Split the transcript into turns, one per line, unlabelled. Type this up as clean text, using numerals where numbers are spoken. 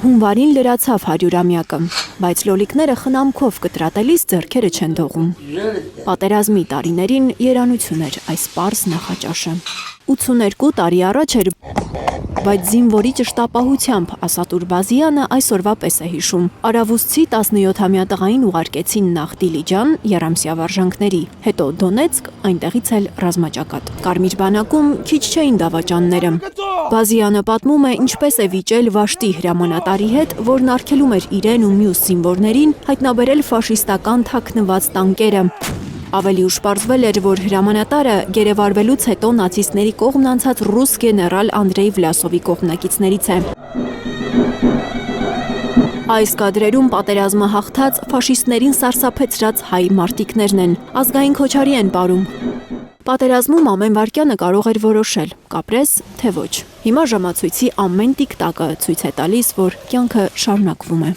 Հունվարին լրացավ 100-ամյակը, բայց լոլիկները խնամքով կտրատելիս ձեռքերը չեն դողում։ Պատերազմի տարիներին երանություն էր այս պարզ նախաճաշը։ 82 տարի առաջ էր, բայց զինվորի ճշտապահությամբ Ասատուր Բազյանը այսօրվա պես է հիշում։ Արավուսցի 17-ամյա տղային ուղարկեցին նախ Դիլիջան երամսյա վարժանքների, հետո Դոնեցկ, այնտեղից էլ ռազմաճակատ։ Կարմիր բանակում քիչ չէին դավաճանները։ Բազյանը պատմում է, ինչպես է վիճել Վաշտի հրամանատարի հետ, որն արգելում էր իրեն ու մյուս զինվորներին հայտնաբերել ֆաշիստական թաքնված տանկերը։ Ավելի ուշ պարզվել էր, որ հրամանատարը գերեվարվելուց հետո նացիստների կողմն անցած ռուս գեներալ Անդրեյ Վլասովի կողմնակիցներից է։ Այս կադրերում պատերազմը հաղթած ֆաշիստներին սարսափեցրած հայ մարտիկներն են, ազգային քոչարի են պարում։ Պատերազմում ամեն վայրկյանը կարող էր որոշել՝ կապրես, թե ոչ։ Հիմա ժամացույցի ամեն տիկ-տակը ցույց է տալիս, որ կյանքը շարունակվում է։